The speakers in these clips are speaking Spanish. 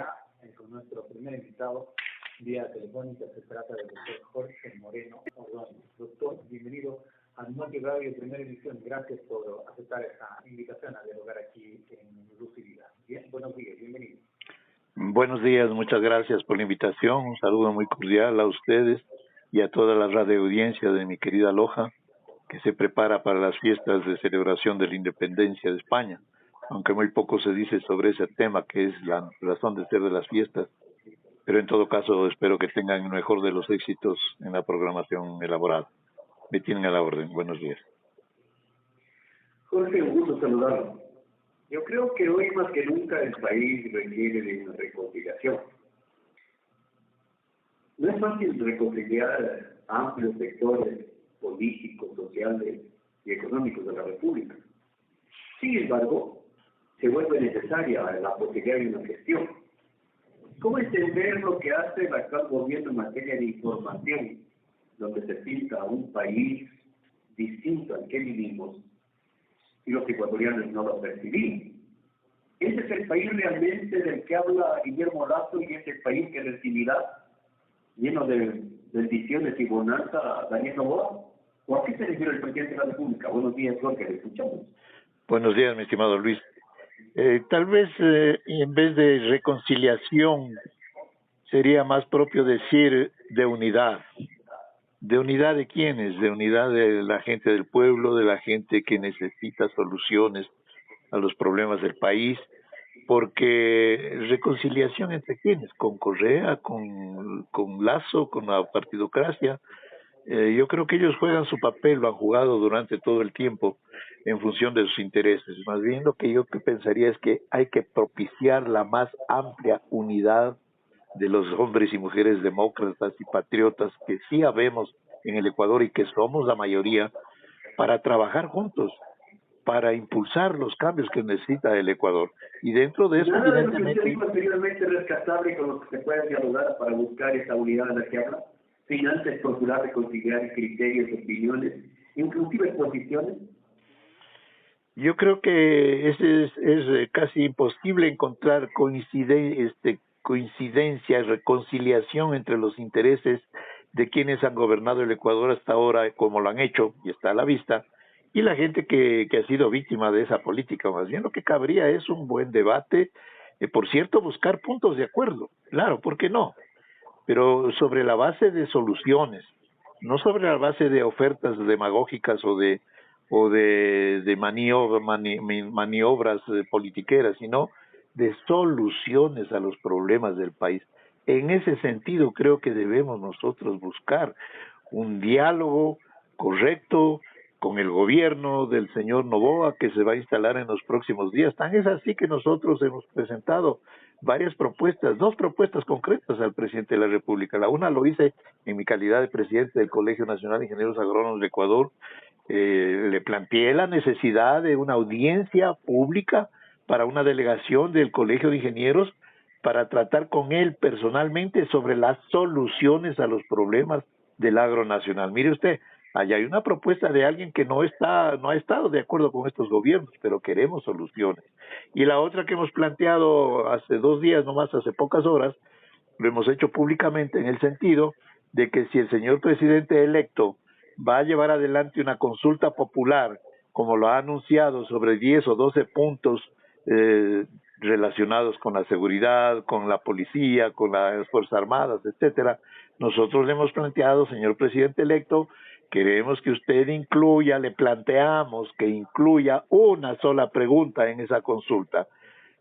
ya con nuestro primer invitado vía telefónica. Se trata del doctor Jorge Moreno Ordóñez. Doctor, bienvenido a Noti Radio Primera Edición. Gracias por aceptar esta invitación a dialogar aquí en Luz y Vida. Bien, buenos días, bienvenido. Buenos días, muchas gracias por la invitación. Un saludo muy cordial a ustedes y a toda la radio audiencia de mi querida Loja, que se prepara para las fiestas de celebración de la independencia de España, aunque muy poco se dice sobre ese tema, que es la razón de ser de las fiestas, pero en todo caso espero que tengan el mejor de los éxitos en la programación elaborada. Me tienen a la orden. Buenos días. Jorge, un gusto saludarlo. Yo creo que hoy más que nunca el país requiere de una reconciliación. No es fácil reconciliar amplios sectores políticos, sociales y económicos de la República. Sin embargo, se vuelve necesaria la posibilidad de una gestión. ¿Cómo entender lo que hace el actual gobierno en materia de información, donde se pinta un país distinto al que vivimos y los ecuatorianos no lo percibimos? ¿Ese es el país realmente del que habla Guillermo Lazo y es el país que recibirá, lleno de bendiciones y bonanza, Daniel Noboa? ¿O a qué se refiere el presidente de la República? Buenos días, Jorge, le escuchamos. Buenos días, mi estimado Luis. Tal vez en vez de reconciliación sería más propio decir de unidad. ¿De unidad de quiénes? De unidad de la gente del pueblo, de la gente que necesita soluciones a los problemas del país, porque reconciliación entre quiénes, con Correa, con Lazo, con la partidocracia. Yo creo que ellos juegan su papel, lo han jugado durante todo el tiempo en función de sus intereses. Más bien lo que yo pensaría es que hay que propiciar la más amplia unidad de los hombres y mujeres demócratas y patriotas que sí habemos en el Ecuador y que somos la mayoría, para trabajar juntos, para impulsar los cambios que necesita el Ecuador. Y dentro de eso, nada evidentemente... de lo que usted dijo anteriormente es rescatable con lo que se puede dialogar para buscar esa unidad de la que habla, sin antes procurar reconciliar criterios, opiniones, inclusive posiciones. Yo creo que es casi imposible encontrar coincidencia, reconciliación entre los intereses de quienes han gobernado el Ecuador hasta ahora, como lo han hecho, y está a la vista, y la gente que ha sido víctima de esa política. Más bien lo que cabría es un buen debate, por cierto, buscar puntos de acuerdo, claro, ¿por qué no? Pero sobre la base de soluciones, no sobre la base de ofertas demagógicas o de maniobras politiqueras, sino de soluciones a los problemas del país. En ese sentido, creo que debemos nosotros buscar un diálogo correcto con el gobierno del señor Noboa, que se va a instalar en los próximos días. Tan es así que nosotros hemos presentado varias propuestas, dos propuestas concretas al presidente de la República. La una lo hice en mi calidad de presidente del Colegio Nacional de Ingenieros Agrónomos de Ecuador. Le planteé la necesidad de una audiencia pública para una delegación del Colegio de Ingenieros para tratar con él personalmente sobre las soluciones a los problemas del agro nacional. Mire usted, allá hay una propuesta de alguien que no ha estado de acuerdo con estos gobiernos, pero queremos soluciones. Y la otra que hemos planteado hace 2 días, nomás hace pocas horas, lo hemos hecho públicamente en el sentido de que si el señor presidente electo va a llevar adelante una consulta popular, como lo ha anunciado, sobre 10 o 12 puntos relacionados con la seguridad, con la policía, con las Fuerzas Armadas, etcétera, nosotros le hemos planteado, señor presidente electo, queremos que usted le planteamos que incluya una sola pregunta en esa consulta,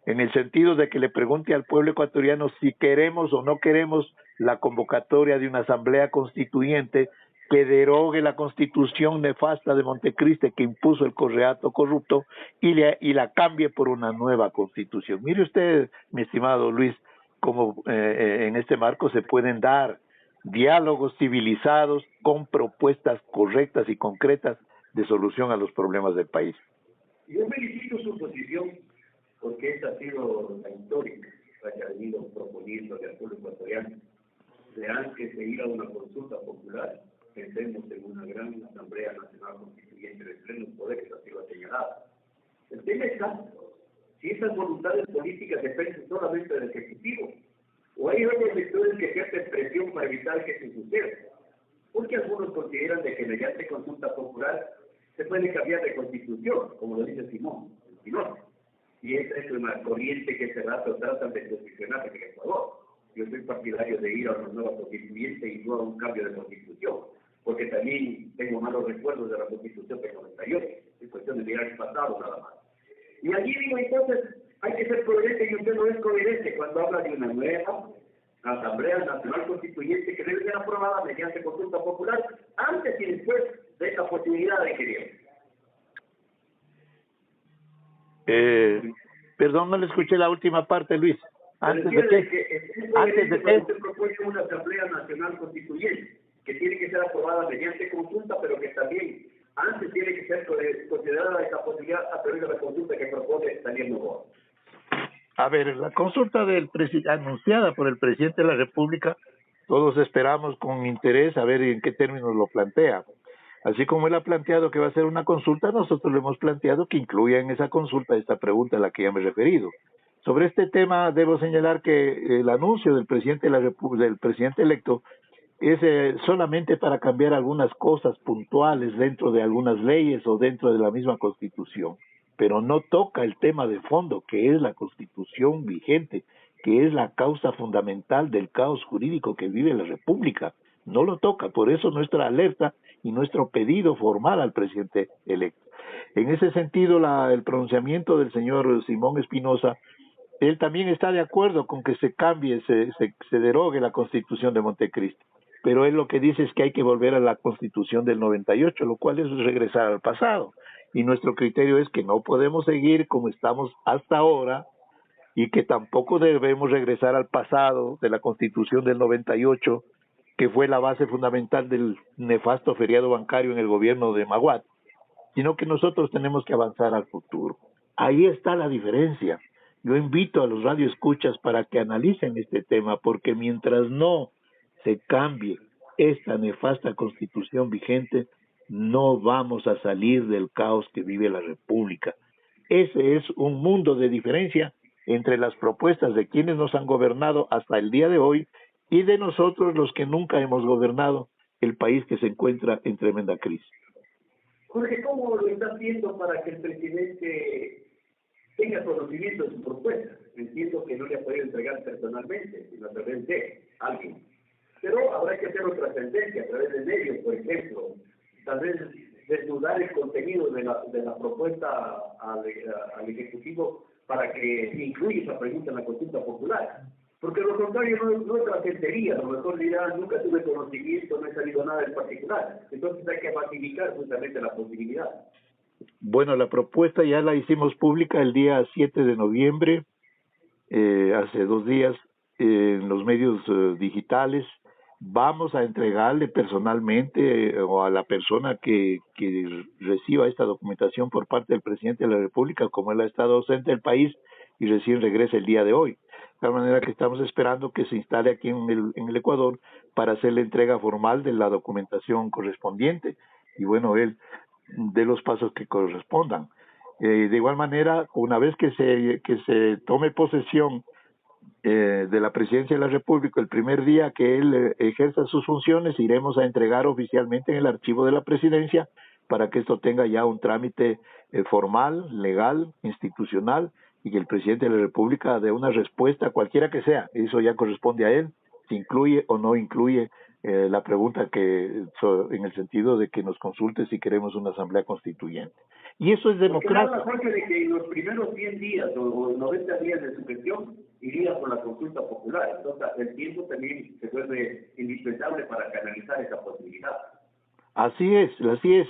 en el sentido de que le pregunte al pueblo ecuatoriano si queremos o no queremos la convocatoria de una asamblea constituyente que derogue la constitución nefasta de Montecristi que impuso el correato corrupto y la cambie por una nueva constitución. Mire usted, mi estimado Luis, cómo en este marco se pueden dar diálogos civilizados con propuestas correctas y concretas de solución a los problemas del país. Yo felicito su posición, porque esta ha sido la histórica que ha venido proponiendo al pueblo ecuatoriano. De antes de ir a una consulta popular, pensemos en una gran Asamblea Nacional Constituyente de plenos poderes, así lo ha señalado. El tema está si esas voluntades políticas dependen solamente del Ejecutivo, o hay otros sectores que ejercen presión para evitar que eso suceda. Porque algunos consideran de que mediante consulta popular se puede cambiar de constitución, como lo dice Simón. Y esa es una corriente que se tratan de posicionar en el Ecuador. Yo soy partidario de ir a una nueva constituyente y no a un cambio de constitución, porque también tengo malos recuerdos de la constitución de 98, es cuestión de mirar el pasado nada más. Y allí digo, entonces, hay que ser coherente, y usted no es coherente cuando habla de una nueva Asamblea Nacional Constituyente que debe ser aprobada mediante consulta popular antes y después de esta posibilidad de que Perdón, no le escuché la última parte, Luis. Antes de qué usted propone una Asamblea Nacional Constituyente que tiene que ser aprobada mediante consulta, pero que también antes tiene que ser considerada esta posibilidad a través de la consulta que propone Daniel Noboa. A ver, la consulta anunciada por el presidente de la República, todos esperamos con interés a ver en qué términos lo plantea. Así como él ha planteado que va a ser una consulta, nosotros le hemos planteado que incluya en esa consulta esta pregunta a la que ya me he referido. Sobre este tema, debo señalar que el anuncio del presidente del presidente electo es solamente para cambiar algunas cosas puntuales dentro de algunas leyes o dentro de la misma Constitución, pero no toca el tema de fondo, que es la Constitución vigente, que es la causa fundamental del caos jurídico que vive la República. No lo toca, por eso nuestra alerta y nuestro pedido formal al presidente electo. En ese sentido, el pronunciamiento del señor Simón Espinosa, él también está de acuerdo con que se cambie, se derogue la Constitución de Montecristi, pero él lo que dice es que hay que volver a la Constitución del 98, lo cual es regresar al pasado, y nuestro criterio es que no podemos seguir como estamos hasta ahora, y que tampoco debemos regresar al pasado de la Constitución del 98, que fue la base fundamental del nefasto feriado bancario en el gobierno de Maguad, sino que nosotros tenemos que avanzar al futuro. Ahí está la diferencia. Yo invito a los radioescuchas para que analicen este tema, porque mientras no se cambie esta nefasta constitución vigente, no vamos a salir del caos que vive la República. Ese es un mundo de diferencia entre las propuestas de quienes nos han gobernado hasta el día de hoy y de nosotros los que nunca hemos gobernado el país que se encuentra en tremenda crisis. Jorge, ¿cómo lo está haciendo para que el presidente tenga conocimiento de su propuesta? Entiendo que no le ha podido entregar personalmente, sino a través de alguien. Pero habrá que hacer otra tendencia a través de medios, por ejemplo. Tal vez desnudar el contenido de la propuesta al Ejecutivo para que incluya esa pregunta en la consulta popular. Porque lo contrario no trascendería, a lo mejor dirá, nunca tuve conocimiento, no he sabido nada en particular. Entonces hay que magnificar justamente la posibilidad. Bueno, la propuesta ya la hicimos pública el día 7 de noviembre, hace 2 días, en los medios digitales. Vamos a entregarle personalmente o a la persona que reciba esta documentación por parte del presidente de la República, como él ha estado ausente del país y recién regresa el día de hoy. De tal manera que estamos esperando que se instale aquí en el Ecuador para hacer la entrega formal de la documentación correspondiente y bueno, él de los pasos que correspondan. De igual manera, una vez que se tome posesión de la presidencia de la República, el primer día que él ejerza sus funciones, iremos a entregar oficialmente en el archivo de la presidencia para que esto tenga ya un trámite formal, legal, institucional, y que el presidente de la República dé una respuesta cualquiera que sea. Eso ya corresponde a él, si incluye o no incluye la pregunta en el sentido de que nos consulte si queremos una asamblea constituyente. Y eso es democracia. Porque Jorge, de que en los primeros 100 días o 90 días de su gestión iría por la consulta popular. Entonces, el tiempo también se vuelve indispensable para canalizar esa posibilidad. Así es.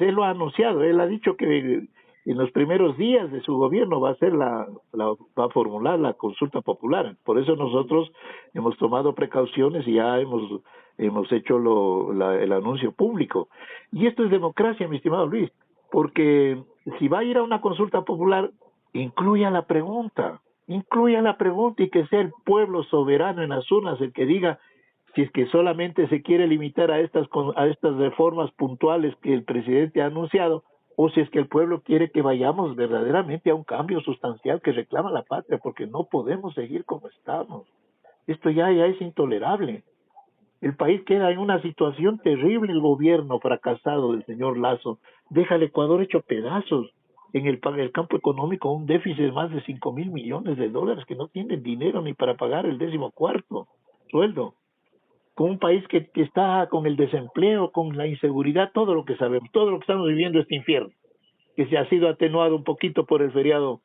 Él lo ha anunciado. Él ha dicho que en los primeros días de su gobierno va a formular la consulta popular. Por eso nosotros hemos tomado precauciones y ya hemos hecho el anuncio público. Y esto es democracia, mi estimado Luis, porque si va a ir a una consulta popular, incluya la pregunta y que sea el pueblo soberano en las urnas el que diga si es que solamente se quiere limitar a estas reformas puntuales que el presidente ha anunciado, o si es que el pueblo quiere que vayamos verdaderamente a un cambio sustancial que reclama la patria, porque no podemos seguir como estamos. Esto ya es intolerable. El país queda en una situación terrible. El gobierno fracasado del señor Lazo deja al Ecuador hecho pedazos. En el campo económico, un déficit de más de 5.000 millones de dólares, que no tienen dinero ni para pagar el 14º sueldo. Con un país que está con el desempleo, con la inseguridad, todo lo que sabemos, todo lo que estamos viviendo este infierno, que se ha sido atenuado un poquito por el feriado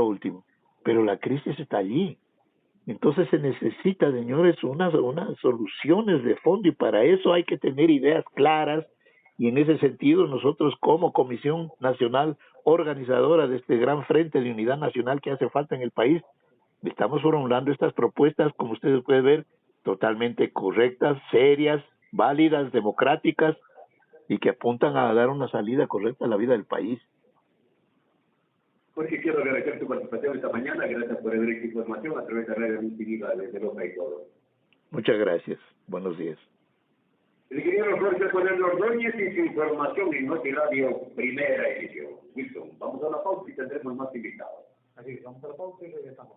último. Pero la crisis está allí. Entonces se necesita, señores, unas soluciones de fondo, y para eso hay que tener ideas claras, y en ese sentido nosotros como Comisión Nacional Organizadora de este gran frente de unidad nacional que hace falta en el país, estamos formulando estas propuestas, como ustedes pueden ver, totalmente correctas, serias, válidas, democráticas, y que apuntan a dar una salida correcta a la vida del país. Jorge, quiero agradecer tu participación esta mañana. Gracias por haber hecho información a través de Radio Multimedia desde Loja y todo. Muchas gracias. Buenos días. El ingeniero Jorge Colero Ordóñez y su información en Noti Radio, primera edición. Wilson, vamos a la pausa y tendremos más invitados. Así que vamos a la pausa y regresamos.